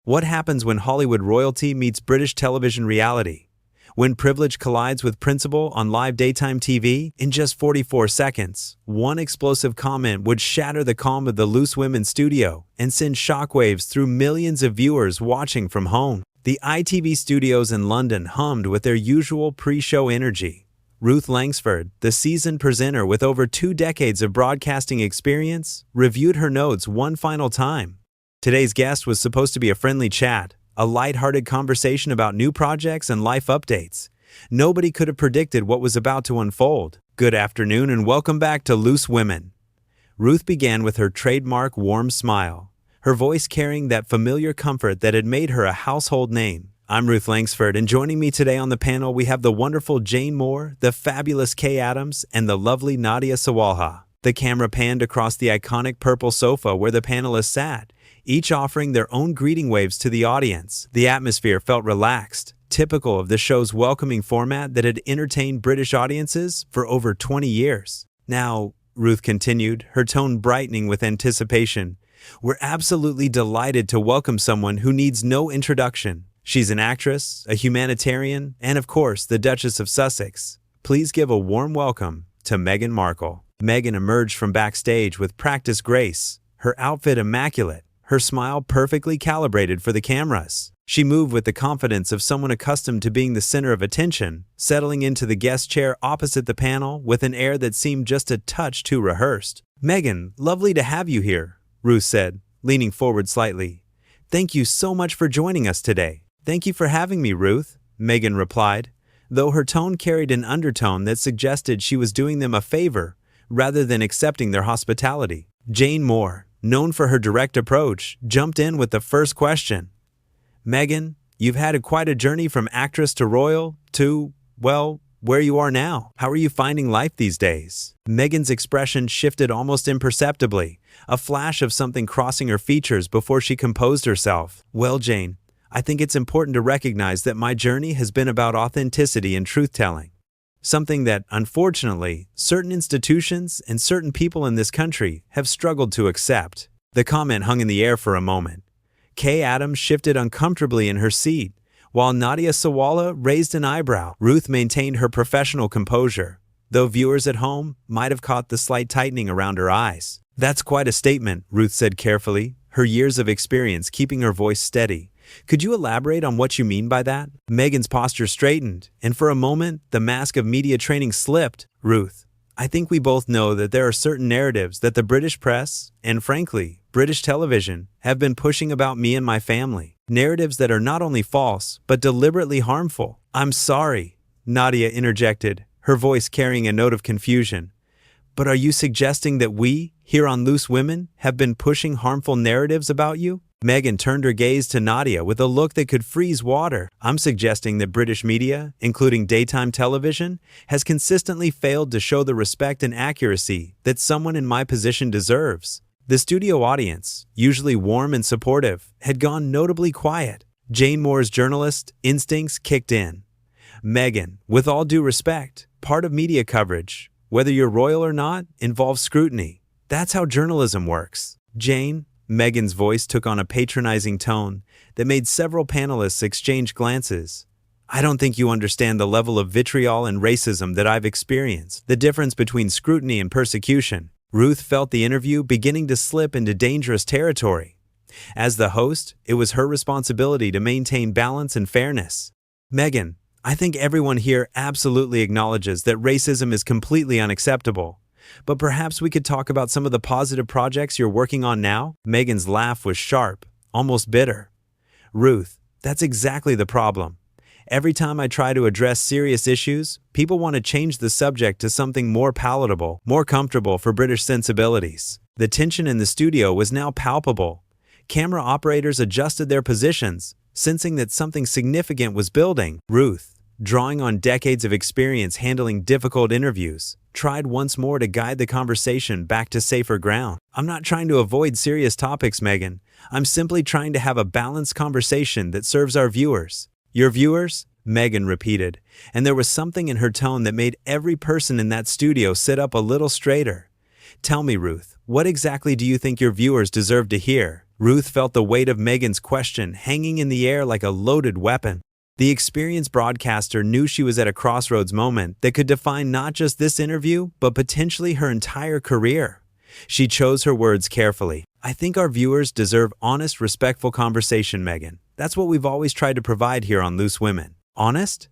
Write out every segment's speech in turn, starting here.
What happens when Hollywood royalty meets British television reality? When privilege collides with principle on live daytime TV in just 44 seconds, one explosive comment would shatter the calm of the Loose Women studio and send shockwaves through millions of viewers watching from home. The ITV studios in London hummed with their usual pre-show energy. Ruth Langsford, the seasoned presenter with over 2 decades of broadcasting experience, reviewed her notes one final time. Today's guest was supposed to be a friendly chat, a light-hearted conversation about new projects and life updates. Nobody could have predicted what was about to unfold. Good afternoon and welcome back to Loose Women. Ruth began with her trademark warm smile, her voice carrying that familiar comfort that had made her a household name. I'm Ruth Langsford, and joining me today on the panel we have the wonderful Jane Moore, the fabulous Kay Adams, and the lovely Nadia Sawalha. The camera panned across the iconic purple sofa where the panelists sat, each offering their own greeting waves to the audience. The atmosphere felt relaxed, typical of the show's welcoming format that had entertained British audiences for over 20 years. Now, Ruth continued, her tone brightening with anticipation, we're absolutely delighted to welcome someone who needs no introduction. She's an actress, a humanitarian, and of course, the Duchess of Sussex. Please give a warm welcome to Meghan Markle. Meghan emerged from backstage with practiced grace, her outfit immaculate, her smile perfectly calibrated for the cameras. She moved with the confidence of someone accustomed to being the center of attention, settling into the guest chair opposite the panel with an air that seemed just a touch too rehearsed. Meghan, lovely to have you here, Ruth said, leaning forward slightly. Thank you so much for joining us today. Thank you for having me, Ruth, Meghan replied, though her tone carried an undertone that suggested she was doing them a favor rather than accepting their hospitality. Jane Moore, known for her direct approach, jumped in with the first question. Meghan, you've had quite a journey from actress to royal to, well, where you are now. How are you finding life these days? Meghan's expression shifted almost imperceptibly, a flash of something crossing her features before she composed herself. Well, Jane, I think it's important to recognize that my journey has been about authenticity and truth-telling. Something that, unfortunately, certain institutions and certain people in this country have struggled to accept. The comment hung in the air for a moment. Kay Adams shifted uncomfortably in her seat, while Nadia Sawalha raised an eyebrow. Ruth maintained her professional composure, though viewers at home might have caught the slight tightening around her eyes. That's quite a statement, Ruth said carefully, her years of experience keeping her voice steady. Could you elaborate on what you mean by that? Meghan's posture straightened, and for a moment, the mask of media training slipped. Ruth, I think we both know that there are certain narratives that the British press, and frankly, British television, have been pushing about me and my family. Narratives that are not only false, but deliberately harmful. I'm sorry, Nadia interjected, her voice carrying a note of confusion. But are you suggesting that we, here on Loose Women, have been pushing harmful narratives about you? Meghan turned her gaze to Nadia with a look that could freeze water. I'm suggesting that British media, including daytime television, has consistently failed to show the respect and accuracy that someone in my position deserves. The studio audience, usually warm and supportive, had gone notably quiet. Jane Moore's journalist instincts kicked in. Meghan, with all due respect, part of media coverage, whether you're royal or not, involves scrutiny. That's how journalism works. Jane, Meghan's voice took on a patronizing tone that made several panelists exchange glances. I don't think you understand the level of vitriol and racism that I've experienced, the difference between scrutiny and persecution. Ruth felt the interview beginning to slip into dangerous territory. As the host, it was her responsibility to maintain balance and fairness. Meghan, I think everyone here absolutely acknowledges that racism is completely unacceptable. But perhaps we could talk about some of the positive projects you're working on now? Meghan's laugh was sharp, almost bitter. Ruth, that's exactly the problem. Every time I try to address serious issues, people want to change the subject to something more palatable, more comfortable for British sensibilities. The tension in the studio was now palpable. Camera operators adjusted their positions, sensing that something significant was building. Ruth, drawing on decades of experience handling difficult interviews, tried once more to guide the conversation back to safer ground. I'm not trying to avoid serious topics, Meghan. I'm simply trying to have a balanced conversation that serves our viewers. Your viewers? Meghan repeated, and there was something in her tone that made every person in that studio sit up a little straighter. Tell me, Ruth, what exactly do you think your viewers deserve to hear? Ruth felt the weight of Meghan's question hanging in the air like a loaded weapon. The experienced broadcaster knew she was at a crossroads moment that could define not just this interview, but potentially her entire career. She chose her words carefully. "I think our viewers deserve honest, respectful conversation, Meghan. That's what we've always tried to provide here on Loose Women." "Honest?"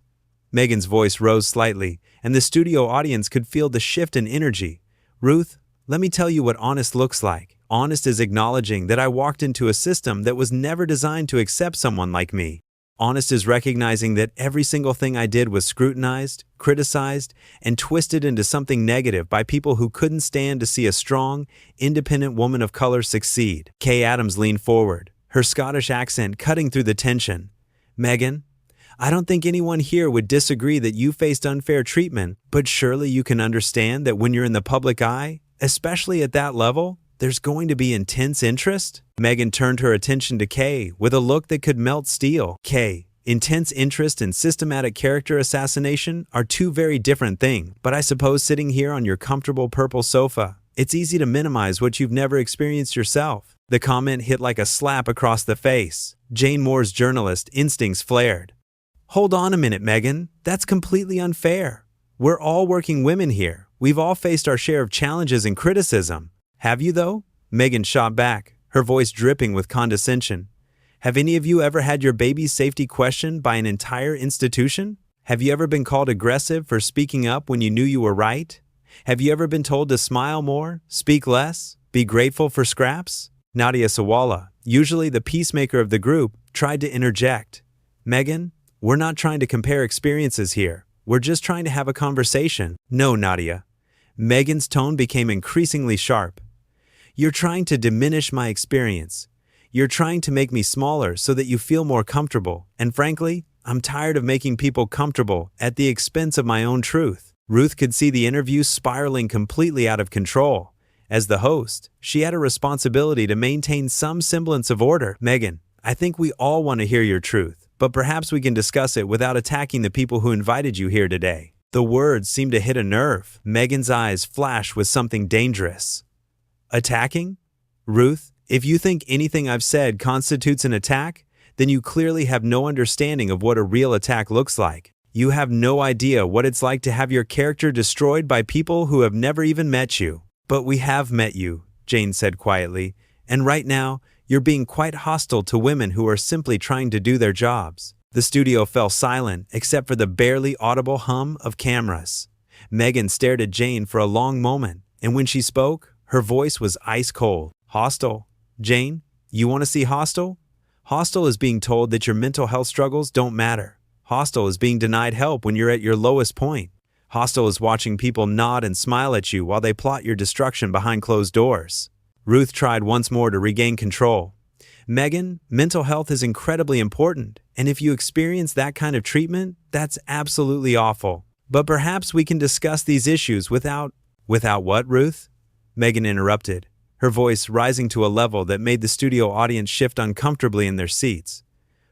Meghan's voice rose slightly, and the studio audience could feel the shift in energy. "Ruth, let me tell you what honest looks like. Honest is acknowledging that I walked into a system that was never designed to accept someone like me. Honest is recognizing that every single thing I did was scrutinized, criticized, and twisted into something negative by people who couldn't stand to see a strong, independent woman of color succeed." Kay Adams leaned forward, her Scottish accent cutting through the tension. "Meghan, I don't think anyone here would disagree that you faced unfair treatment, but surely you can understand that when you're in the public eye, especially at that level, there's going to be intense interest?" Meghan turned her attention to Kay with a look that could melt steel. "Kay, intense interest and systematic character assassination are two very different things, but I suppose sitting here on your comfortable purple sofa, it's easy to minimize what you've never experienced yourself." The comment hit like a slap across the face. Jane Moore's journalist instincts flared. "Hold on a minute, Meghan. That's completely unfair. We're all working women here. We've all faced our share of challenges and criticism." "Have you, though?" Meghan shot back, her voice dripping with condescension. "Have any of you ever had your baby's safety questioned by an entire institution? Have you ever been called aggressive for speaking up when you knew you were right? Have you ever been told to smile more, speak less, be grateful for scraps?" Nadia Sawala, usually the peacemaker of the group, tried to interject. "Meghan, we're not trying to compare experiences here. We're just trying to have a conversation." "No, Nadia." Meghan's tone became increasingly sharp. "You're trying to diminish my experience. You're trying to make me smaller so that you feel more comfortable. And frankly, I'm tired of making people comfortable at the expense of my own truth." Ruth could see the interview spiraling completely out of control. As the host, she had a responsibility to maintain some semblance of order. "Meghan, I think we all want to hear your truth, but perhaps we can discuss it without attacking the people who invited you here today." The words seemed to hit a nerve. Meghan's eyes flashed with something dangerous. "Attacking? Ruth, if you think anything I've said constitutes an attack, then you clearly have no understanding of what a real attack looks like. You have no idea what it's like to have your character destroyed by people who have never even met you." "But we have met you," Jane said quietly, "and right now, you're being quite hostile to women who are simply trying to do their jobs." The studio fell silent except for the barely audible hum of cameras. Meghan stared at Jane for a long moment, and when she spoke, her voice was ice cold. "Hostile? Jane, you want to see hostile? Hostile is being told that your mental health struggles don't matter. Hostile is being denied help when you're at your lowest point. Hostile is watching people nod and smile at you while they plot your destruction behind closed doors." Ruth tried once more to regain control. "Meghan, mental health is incredibly important, and if you experience that kind of treatment, that's absolutely awful. But perhaps we can discuss these issues without—" "Without what, Ruth?" Meghan interrupted, her voice rising to a level that made the studio audience shift uncomfortably in their seats.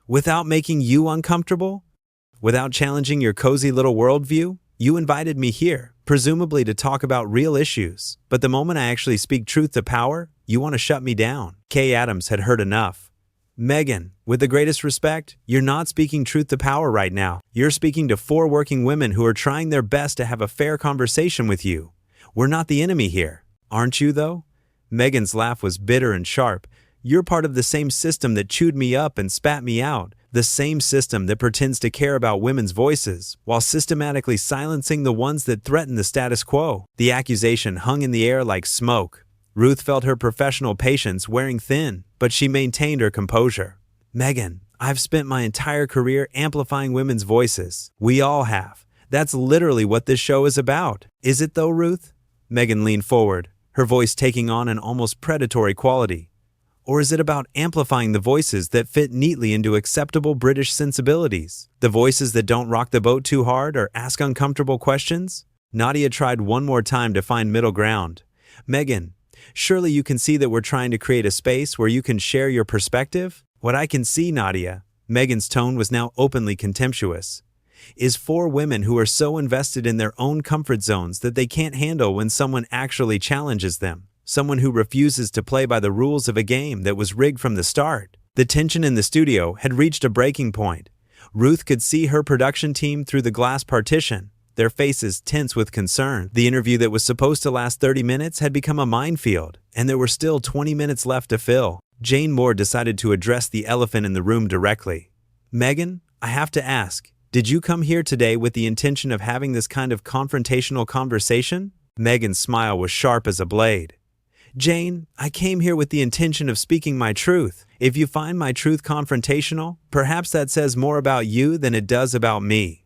"Without making you uncomfortable? Without challenging your cozy little worldview? You invited me here, presumably to talk about real issues, but the moment I actually speak truth to power, you want to shut me down." Kay Adams had heard enough. "Meghan, with the greatest respect, you're not speaking truth to power right now. You're speaking to 4 working women who are trying their best to have a fair conversation with you. We're not the enemy here. Aren't you, though?" Meghan's laugh was bitter and sharp. "You're part of the same system that chewed me up and spat me out, the same system that pretends to care about women's voices, while systematically silencing the ones that threaten the status quo." The accusation hung in the air like smoke. Ruth felt her professional patience wearing thin, but she maintained her composure. "Meghan, I've spent my entire career amplifying women's voices. We all have. That's literally what this show is about. Is it though, Ruth?" Meghan leaned forward, her voice taking on an almost predatory quality. "Or is it about amplifying the voices that fit neatly into acceptable British sensibilities? The voices that don't rock the boat too hard or ask uncomfortable questions?" Nadia tried one more time to find middle ground. "Meghan, surely you can see that we're trying to create a space where you can share your perspective? What I can see, Nadia," Meghan's tone was now openly contemptuous, "is 4 women who are so invested in their own comfort zones that they can't handle when someone actually challenges them. someone who refuses to play by the rules of a game that was rigged from the start. The tension in the studio had reached a breaking point. Ruth could see her production team through the glass partition, their faces tense with concern. The interview that was supposed to last 30 minutes had become a minefield, and there were still 20 minutes left to fill. Jane Moore decided to address the elephant in the room directly. "Meghan, I have to ask, did you come here today with the intention of having this kind of confrontational conversation?" Meghan's smile was sharp as a blade. "Jane, I came here with the intention of speaking my truth. If you find my truth confrontational, perhaps that says more about you than it does about me."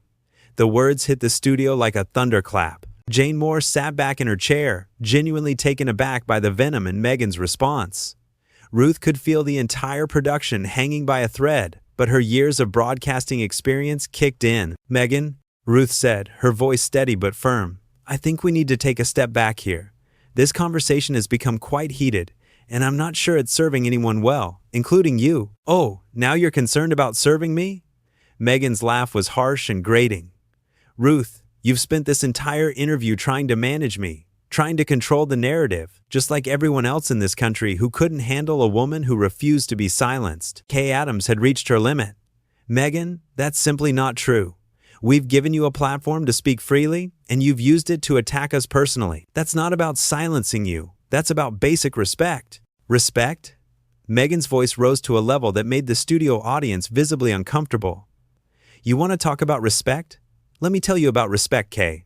The words hit the studio like a thunderclap. Jane Moore sat back in her chair, genuinely taken aback by the venom in Meghan's response. Ruth could feel the entire production hanging by a thread, but her years of broadcasting experience kicked in. "Meghan," Ruth said, her voice steady but firm, "I think we need to take a step back here. This conversation has become quite heated, and I'm not sure it's serving anyone well, including you." "Oh, now you're concerned about serving me?" Meghan's laugh was harsh and grating. "Ruth, you've spent this entire interview trying to manage me, trying to control the narrative, just like everyone else in this country who couldn't handle a woman who refused to be silenced." Kay Adams had reached her limit. "Meghan, that's simply not true. We've given you a platform to speak freely, and you've used it to attack us personally. That's not about silencing you. That's about basic respect." "Respect?" Meghan's voice rose to a level that made the studio audience visibly uncomfortable. "You want to talk about respect? Let me tell you about respect, Kay.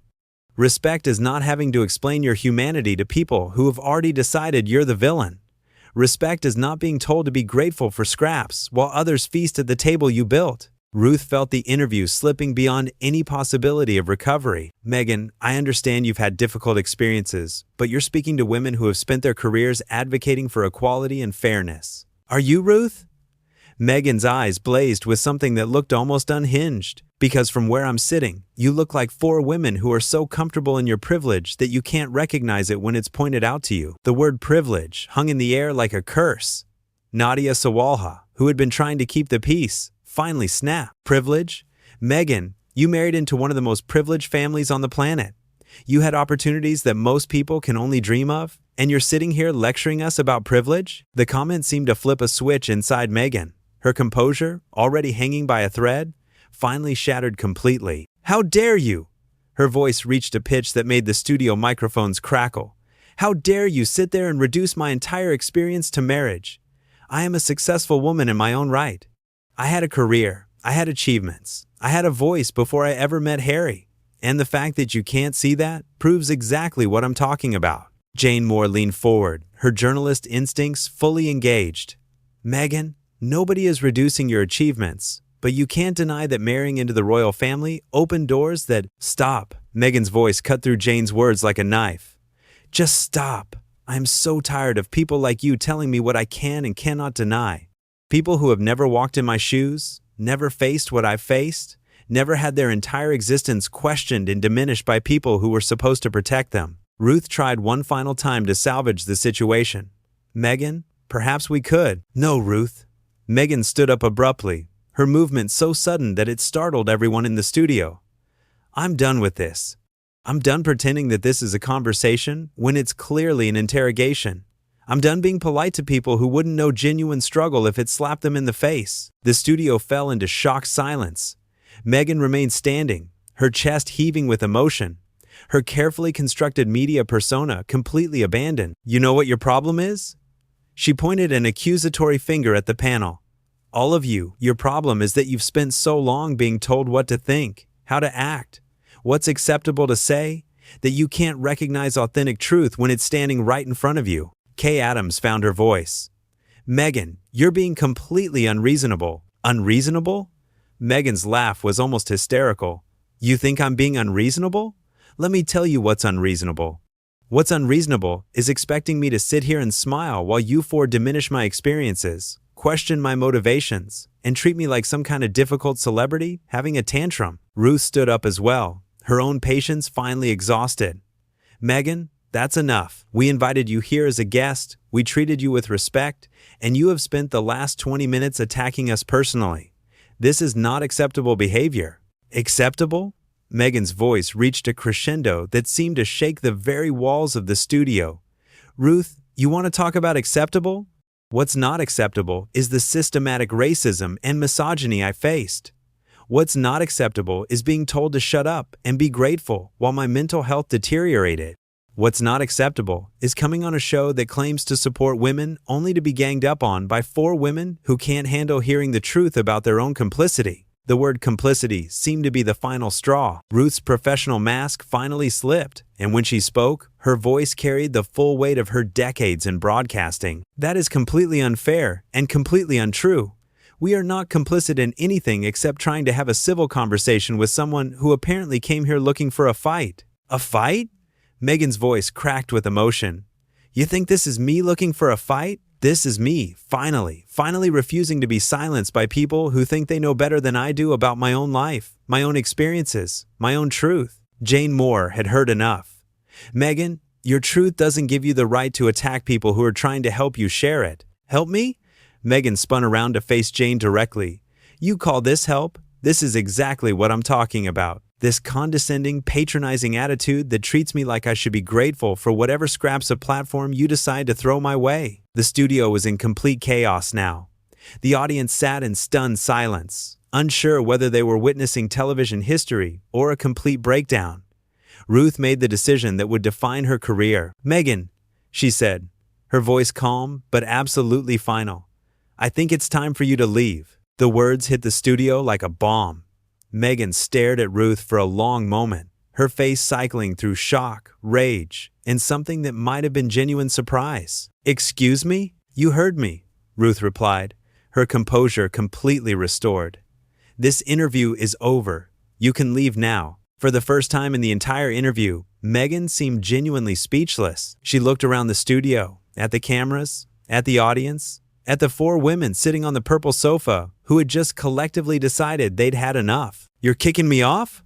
Respect is not having to explain your humanity to people who have already decided you're the villain. Respect is not being told to be grateful for scraps while others feast at the table you built." Ruth felt the interview slipping beyond any possibility of recovery. "Meghan, I understand you've had difficult experiences, but you're speaking to women who have spent their careers advocating for equality and fairness. Are you, Ruth?" Meghan's eyes blazed with something that looked almost unhinged. "Because from where I'm sitting, you look like 4 women who are so comfortable in your privilege that you can't recognize it when it's pointed out to you." The word privilege hung in the air like a curse. Nadia Sawalha, who had been trying to keep the peace, finally snapped. "Privilege? Meghan, you married into one of the most privileged families on the planet. You had opportunities that most people can only dream of, and you're sitting here lecturing us about privilege?" The comment seemed to flip a switch inside Meghan. Her composure, already hanging by a thread, finally shattered completely. "How dare you?" Her voice reached a pitch that made the studio microphones crackle. "How dare you sit there and reduce my entire experience to marriage? I am a successful woman in my own right. I had a career, I had achievements, I had a voice before I ever met Harry. And the fact that you can't see that proves exactly what I'm talking about." Jane Moore leaned forward, her journalist instincts fully engaged. "Meghan, nobody is reducing your achievements, but you can't deny that marrying into the royal family opened doors that—" "Stop." Meghan's voice cut through Jane's words like a knife. "Just stop. I'm so tired of people like you telling me what I can and cannot deny. People who have never walked in my shoes, never faced what I've faced, never had their entire existence questioned and diminished by people who were supposed to protect them." Ruth tried one final time to salvage the situation. "Meghan, perhaps we could." "No, Ruth." Meghan stood up abruptly, her movement so sudden that it startled everyone in the studio. "I'm done with this. I'm done pretending that this is a conversation when it's clearly an interrogation. I'm done being polite to people who wouldn't know genuine struggle if it slapped them in the face." The studio fell into shocked silence. Meghan remained standing, her chest heaving with emotion, her carefully constructed media persona completely abandoned. "You know what your problem is?" She pointed an accusatory finger at the panel. "All of you, your problem is that you've spent so long being told what to think, how to act, what's acceptable to say, that you can't recognize authentic truth when it's standing right in front of you." Kay Adams found her voice. "Meghan, you're being completely unreasonable." "Unreasonable?" Meghan's laugh was almost hysterical. "You think I'm being unreasonable? Let me tell you what's unreasonable. What's unreasonable is expecting me to sit here and smile while you 4 diminish my experiences, question my motivations, and treat me like some kind of difficult celebrity having a tantrum." Ruth stood up as well, her own patience finally exhausted. "Meghan, that's enough. We invited you here as a guest, we treated you with respect, and you have spent the last 20 minutes attacking us personally. This is not acceptable behavior." "Acceptable?" Meghan's voice reached a crescendo that seemed to shake the very walls of the studio. "Ruth, You want to talk about acceptable? What's not acceptable is the systematic racism and misogyny I faced. What's not acceptable is being told to shut up and be grateful while my mental health deteriorated. What's not acceptable is coming on a show that claims to support women only to be ganged up on by 4 women who can't handle hearing the truth about their own complicity. The word complicity seemed to be the final straw. Ruth's professional mask finally slipped, and when she spoke, her voice carried the full weight of her decades in broadcasting. That is completely unfair and completely untrue. We are not complicit in anything except trying to have a civil conversation with someone who apparently came here looking for a fight. A fight? Meghan's voice cracked with emotion. You think this is me looking for a fight? This is me, finally refusing to be silenced by people who think they know better than I do about my own life, my own experiences, my own truth. Jane Moore had heard enough. Meghan, your truth doesn't give you the right to attack people who are trying to help you share it. Help me? Meghan spun around to face Jane directly. You call this help? This is exactly what I'm talking about. This condescending, patronizing attitude that treats me like I should be grateful for whatever scraps of platform you decide to throw my way. The studio was in complete chaos now. The audience sat in stunned silence, unsure whether they were witnessing television history or a complete breakdown. Ruth made the decision that would define her career. Meghan, she said, her voice calm but absolutely final. I think it's time for you to leave. The words hit the studio like a bomb. Meghan stared at Ruth for a long moment, her face cycling through shock, rage, and something that might have been genuine surprise. Excuse me? You heard me, Ruth replied, her composure completely restored. This interview is over. You can leave now. For the first time in the entire interview, Meghan seemed genuinely speechless. She looked around the studio, at the cameras, at the audience, at the 4 women sitting on the purple sofa who had just collectively decided they'd had enough. You're kicking me off?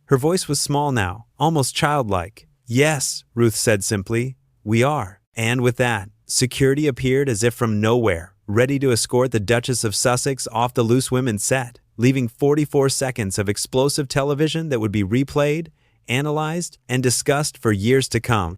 Her voice was small now, almost childlike. Yes, Ruth said simply, we are. And with that, security appeared as if from nowhere, ready to escort the Duchess of Sussex off the Loose Women set, leaving 44 seconds of explosive television that would be replayed, analyzed, and discussed for years to come.